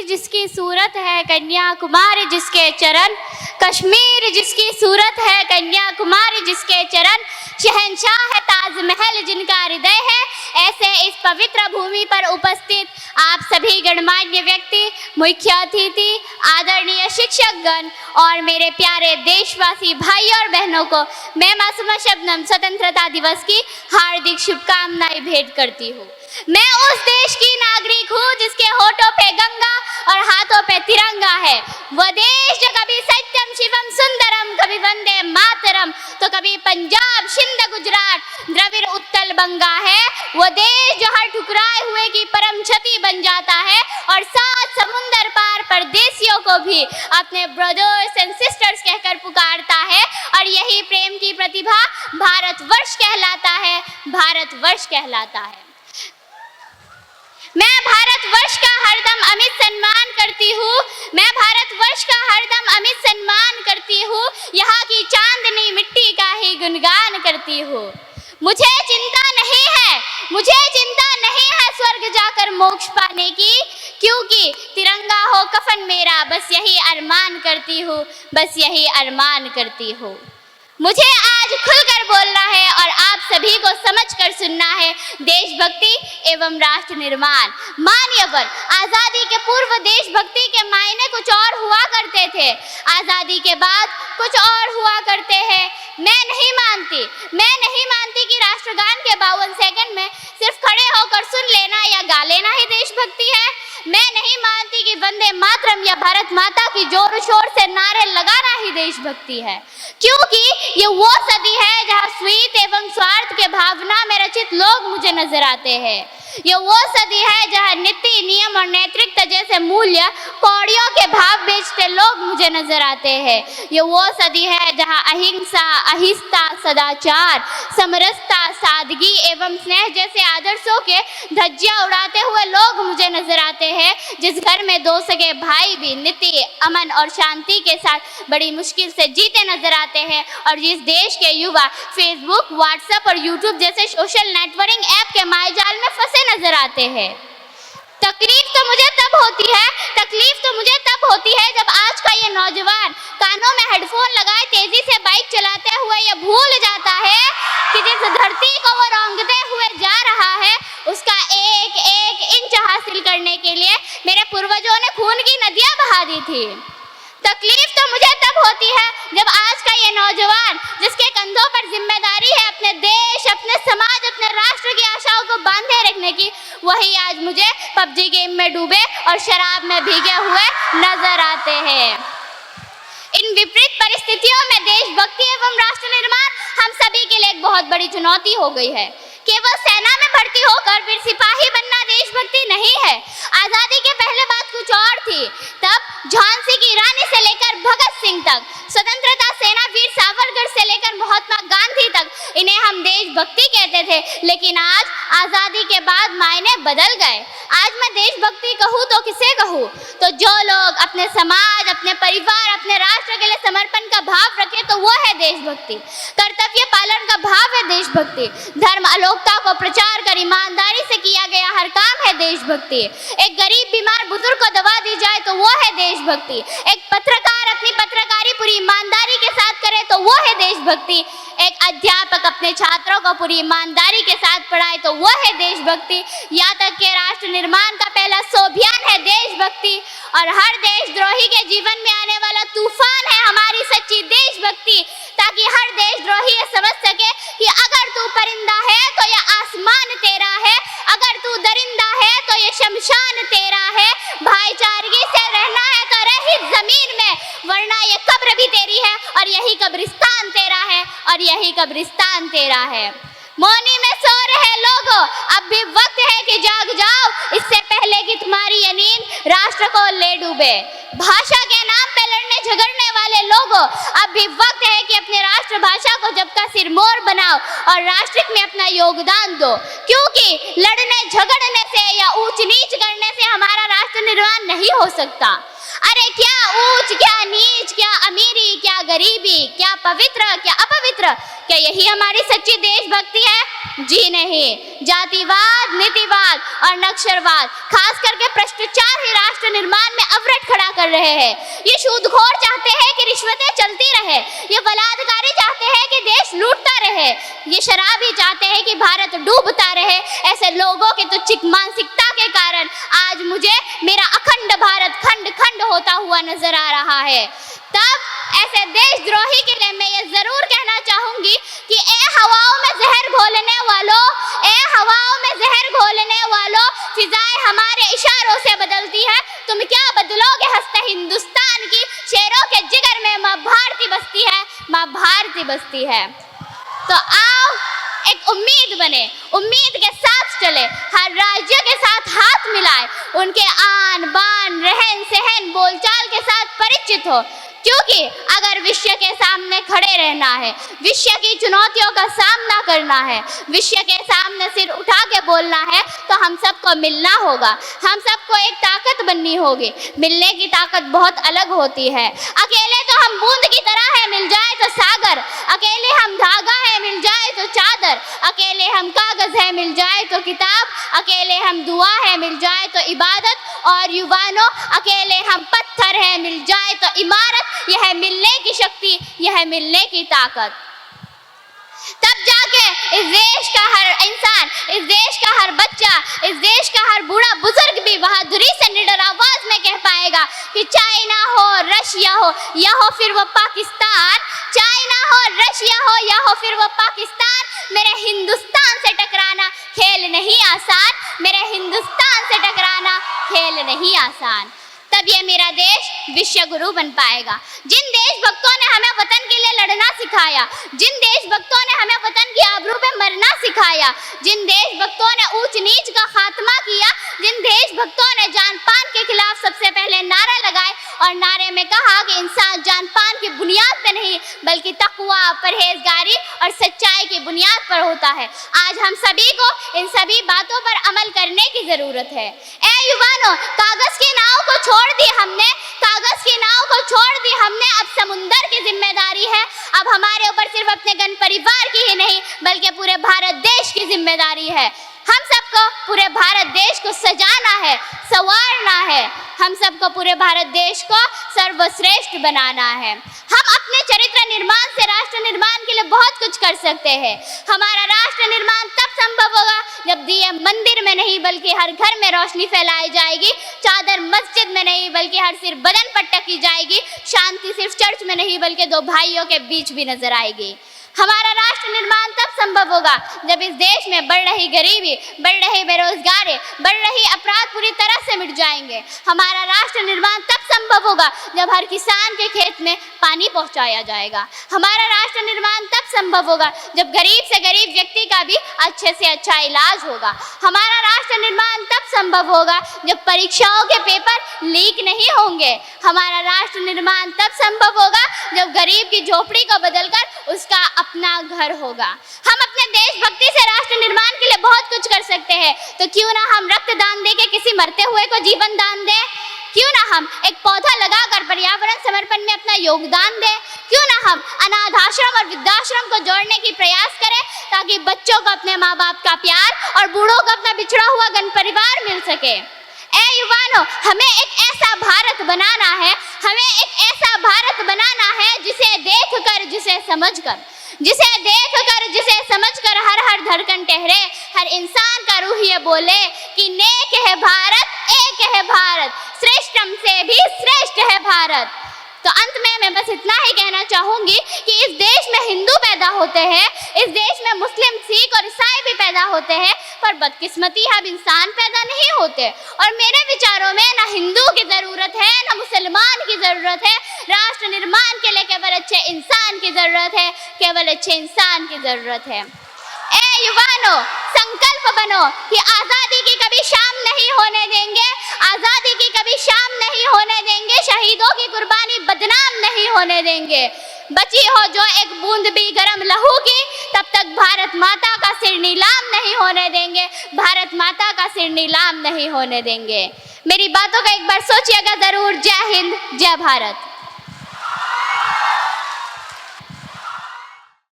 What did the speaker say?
जिसकी सूरत है कन्याकुमारी जिसके चरण, कश्मीर जिसकी सूरत है कन्याकुमारी जिसके चरण, शहंशाह है ताजमहल जिनका हृदय है। ऐसे इस पवित्र भूमि पर उपस्थित आप सभी गणमान्य व्यक्ति, मुख्य अतिथि, आदरणीय शिक्षकगण और मेरे प्यारे देशवासी भाई और बहनों को मैं मासूमा शबनम स्वतंत्रता दिवस की हार्दिक शुभकामनाएं भेंट करती हूँ। मैं उस देश की नागरिक हूँ जिसके होठों पे गंगा और हाथों पे तिरंगा है। वह देश जो कभी सत्यम शिवम सुंदरम, कभी वंदे मातरम, तो कभी पंजाब सिंध गुजरात द्रविड़ उत्कल बंगा है। वो देश जो हर ठुकराए हुए की परम क्षति बन जाता है और सात समुंदर पार परदेशियों को भी अपने ब्रदर्स एंड सिस्टर्स कहकर पुकारता है। और यही प्रेम की प्रतिभा भारतवर्ष कहलाता है, भारतवर्ष कहलाता है। मैं भारतवर्ष का हरदम अमित सम्मान करती हूँ, मैं भारतवर्ष का हरदम अमित सम्मान करती हूँ। यहाँ की चांदनी मिट्टी का ही गुणगान करती हूँ। मुझे चिंता नहीं है, मुझे चिंता नहीं है स्वर्ग जाकर मोक्ष पाने की, क्योंकि तिरंगा हो कफन मेरा, बस यही अरमान करती हूँ, बस यही अरमान करती हूँ। मुझे आज खुलकर बोलना है और आप सभी को समझकर सुनना है। देशभक्ति एवं राष्ट्र निर्माण। मान्यवर, आजादी के पूर्व देशभक्ति के मायने कुछ और हुआ करते थे, आजादी के बाद कुछ और हुआ करते हैं। मैं नहीं मानती कि राष्ट्रगान के 52 सेकंड में सिर्फ खड़े होकर सुन लेना या गा लेना ही देशभक्ति है। मैं नहीं मानती कि वंदे मातरम या भारत माता की जोर शोर से नारे लगाना ही देशभक्ति है, क्योंकि ये वो सदी है जहाँ स्वीत एवं स्वार्थ के भावना में रचित लोग मुझे नजर आते हैं। ये वो सदी है जहाँ नीति, नियम और नैतिकता जैसे मूल्य कौड़ियों के भाव बेचते लोग मुझे नजर आते हैं। ये वो सदी है जहाँ अहिंसा, अहिंसा, सदाचार, समरसता, सादगी एवं स्नेह जैसे आदर्शों के धज्जियां उड़ाते हुए लोग मुझे नजर आते हैं। जिस घर में दो सगे भाई भी नीति, अमन और शांति के साथ बड़ी मुश्किल से जीते नजर आते हैं, और जिस देश के युवा फेसबुक, व्हाट्सएप और यूट्यूब जैसे सोशल नेटवर्किंग ऐप के मायाजाल में फंसे नजर आते हैं। तकलीफ तो मुझे तब होती है जब आज का ये नौजवान कानों में हेडफोन लगाए तेजी से बाइक चलाते हुए ये भूल जाता है कि जिस धरती को वो रौंदते हुए जा रहा है उसका एक एक इंच हासिल करने के लिए मेरे पूर्वजों ने खून की नदियां बहा दी थी। तकलीफ तो मुझे तब होती है जब आज का ये नौजवान जिसके कंधों पर जिम्मेदारी है अपने देश, अपने समाज, अपने राष्ट्र की आशाओं को बांधे रखने की, वही आज मुझे पबजी गेम में डूबे और शराब में भीगे हुए नजर आते हैं। इन विपरीत परिस्थितियों में देशभक्ति एवं राष्ट्र निर्माण हम सभी के लिए एक बहुत बड़ी चुनौती हो गई है। केवल सेना में भर्ती होकर फिर सिपाही बनना देशभक्ति नहीं है। आजादी के पहले बात कुछ और थी। तब झांसी की रानी से लेकर भगत सिंह तक, स्वतंत्रता सेना वीर सावरकर से लेकर महात्मा गांधी तक इन्हें हम देशभक्ति कहते थे। लेकिन आज आजादी के बाद मायने बदल गए। आज मैं देशभक्ति कहूँ तो किसे कहूँ? तो जो लोग अपने समाज, अपने परिवार, अपने राष्ट्र के लिए समर्पण का भाव रखे तो वो है देशभक्ति। कर्तव्य पालन का भाव है देशभक्ति। धर्म अलोकता को प्रचार कर ईमानदारी से किया गया हर काम है देशभक्ति। एक गरीब बीमार बुजुर्ग को दवा दी जाए तो वो है देशभक्ति। एक पत्रकार अपनी पत्रकारी पूरी ईमानदारी के साथ करे तो वो है देशभक्ति। एक अध्यापक अपने छात्रों को पूरी ईमानदारी के साथ पढ़ाए तो वो है देशभक्ति। यहाँ तक के राष्ट्र निर्माण का पहला अभियान है देशभक्ति। और हर देशद्रोही के जीवन में आने वाला तूफान है हमारी सच्ची देशभक्ति, ताकि हर देशद्रोही ये समझ सके कि अगर तू परिंदा है तो ये आसमान तेरा है, अगर तू दरिंदा है तो ये शमशान तेरा है। भाईचारगी से रहना है तो रह इस जमीन में, वरना ये कब्र भी तेरी है और यही कब्रिस्तान तेरा है, और यही कब्रिस्तान तेरा है। मौनी में सो रहे लोगों, अब भी वक्त है कि जाग जाओ, इससे पहले कि तुम्हारी ये नींद राष्ट्र को ले डूबे। भाषा के नाम पे लड़ने झगड़ने वाले लोगों, अब भी वक्त है कि अपने राष्ट्रभाषा को जब का सिरमौर बनाओ और राष्ट्र में अपना योगदान दो, क्योंकि लड़ने झगड़ने से या ऊंच नीच करने से हमारा राष्ट्र निर्माण नहीं हो सकता। अरे क्या ऊंच, क्या नीच, क्या अमीरी, क्या गरीबी, क्या पवित्र, क्या अपवित्र, क्या यही हमारी सच्ची देशभक्ति है? जी नहीं। जातिवाद, नीतिवाद और नक्सलवाद, खास करके भ्रष्टाचार ही राष्ट्र निर्माण में कर रहे हैं। ये सूदखोर चाहते हैं कि रिश्वतें चलती रहे, ये बलात्कारी चाहते हैं कि देश लूटता रहे, ये शराबी चाहते हैं कि भारत डूबता रहे। ऐसे लोगों के तुच्छिक मानसिकता के कारण आज मुझे मेरा अखंड भारत खंड खंड होता हुआ नजर आ रहा है। तब ऐसे देशद्रोही के लिए मैं ये जरूर कहना चाहूंगी कि ए हवाओं में जहर घोलने वालों, ए हवाओं में जहर घोलने वालों, फिजाएं हमारे इशारों से बदलती है, तुम क्या बदलोगे हंसते हिंदुस्तान की। शेरों के जिगर में माँ भारती बसती है, माँ भारती बसती है। तो आओ एक उम्मीद बने, उम्मीद के साथ चले, हर राज्य के साथ हाथ मिलाए, उनके आन बान रहन सहन बोलचाल के साथ परिचित हो। क्योंकि अगर विश्व के सामने खड़े रहना है, विश्व की चुनौतियों का सामना करना है, विश्व के सामने सिर उठा के बोलना है, तो हम सबको मिलना होगा, हम सबको एक ताकत बननी होगी। मिलने की ताकत बहुत अलग होती है। अकेले तो हम बूंद की तरह है, मिल जाए तो सागर, अकेले हम धागा है, मिल जाए तो चादर, अकेले हम कागज है, मिल जाए तो किताब, अकेले हम दुआ है, मिल जाए तो इबादत, और युवानों अकेले हम पत्थर है, मिल जाए तो इमारत। यह है मिलने की शक्ति, यह है मिलने की ताकत। तब जाके इस देश का हर इंसान, इस देश का हर बच्चा, इस देश का हर बूढ़ा बुजुर्ग भी बहादुरी से निडर आवाज में कह पाएगा कि चाइना हो, रशिया हो, या हो फिर वो पाकिस्तान, चाइना हो, रशिया हो, या हो फिर वो पाकिस्तान, मेरे हिंदुस्तान से टकराना खेल नहीं आसान, मेरे हिंदुस्तान से टकराना खेल नहीं आसान। तब ये मेरा देश विश्व गुरु बन पाएगा। जिन देशभक्तों ने हमें वतन के लिए लड़ना सिखाया, जिन देशभक्तों ने हमें वतन की आबरू पे मरना सिखाया, जिन देशभक्तों ने ऊंच नीच का खात्मा किया, जिन देशभक्तों ने जान पान के खिलाफ सबसे पहले नारा लगाए और नारे में कहा कि इंसान जान पान की बुनियाद पे नहीं बल्कि तकवा, परहेजगारी और सच्चाई की बुनियाद पर होता है। आज हम सभी को इन सभी बातों पर अमल करने की जरूरत है। ए युवानों, कागज की नाव को छोड़ दी हमने, कागज की नाव को छोड़ दी हमने, अब समुंदर की जिम्मेदारी है। अब हमारे ऊपर सिर्फ अपने गण परिवार की ही नहीं बल्कि पूरे भारत देश की जिम्मेदारी है। हम सबको पूरे भारत देश को सजाना है, संवारना है, हम सबको पूरे भारत देश को सर्वश्रेष्ठ बनाना है। हम अपने चरित्र निर्माण से राष्ट्र निर्माण के लिए बहुत कुछ कर सकते हैं। हमारा राष्ट्र निर्माण तब संभव होगा जब दिए मंदिर में नहीं बल्कि हर घर में रोशनी फैलाई जाएगी, चादर मस्जिद में नहीं बल्कि हर सिर बदन पर टकी जाएगी, शांति सिर्फ चर्च में नहीं बल्कि दो भाइयों के बीच भी नजर आएगी। हमारा राष्ट्र निर्माण तब संभव होगा जब इस देश में बढ़ रही गरीबी, बढ़ रही बेरोजगारी, बढ़ रही अपराध पूरी तरह से मिट जाएंगे। हमारा राष्ट्र निर्माण तब संभव होगा जब हर किसान के खेत में पानी पहुंचाया जाएगा। हमारा राष्ट्र निर्माण तब संभव होगा जब गरीब से गरीब व्यक्ति का भी अच्छे से अच्छा इलाज होगा। हमारा राष्ट्र निर्माण तब संभव होगा जब परीक्षाओं के पेपर लीक नहीं होंगे। हमारा राष्ट्र निर्माण तब संभव होगा जब गरीब की झोपड़ी को बदलकर उसका अपना घर होगा। हम अपने देशभक्ति से राष्ट्र निर्माण के लिए बहुत कुछ कर सकते हैं, तो क्यों ना हम रक्तदान देके किसी मरते हुए को जीवन दान दें? क्यों ना हम एक पौधा लगाकर पर्यावरण समर्पण में अपना योगदान दें? क्यों ना हम अनाथ आश्रम और वृद्धाश्रम को जोड़ने की प्रयास करें ताकि बच्चों को अपने माँ बाप का प्यार और बूढ़ों को अपना बिछड़ा हुआ गण परिवार मिल सके। ए युवानों, हमें एक ऐसा भारत बनाना है, हमें एक ऐसा भारत बनाना है जिसे देखकर, जिसे समझकर, जिसे देखकर, जिसे समझकर हर हर धड़कन ठहरे, हर इंसान का रूह ये बोले कि नेक है भारत, एक है भारत, श्रेष्ठम से भी श्रेष्ठ है भारत। तो अंत में मैं बस इतना ही कहना चाहूंगी कि इस देश में हिंदू पैदा होते हैं, इस देश में मुस्लिम, सिख और ईसाई भी पैदा होते हैं, पर बदकिस्मती हम इंसान पैदा नहीं होते। और मेरे विचारों में ना हिंदू की जरूरत है ना मुसलमान की जरूरत है, राष्ट्र निर्माण के लिए केवल अच्छे इंसान की जरूरत है, केवल अच्छे इंसान की जरूरत है। ए युवानों, संकल्प बनो कि आजादी की कभी शाम नहीं होने देंगे, आजादी की कभी शाम नहीं होने देंगे, शहीदों की कुर्बानी बदनाम नहीं होने देंगे। बची हो जो एक बूंद भी गर्म लहू की, तब तक भारत माता का सिर नीलाम नहीं होने देंगे, भारत माता का सिर नीलाम नहीं होने देंगे। मेरी बातों का एक बार सोचिएगा जरूर। जय हिंद, जय भारत।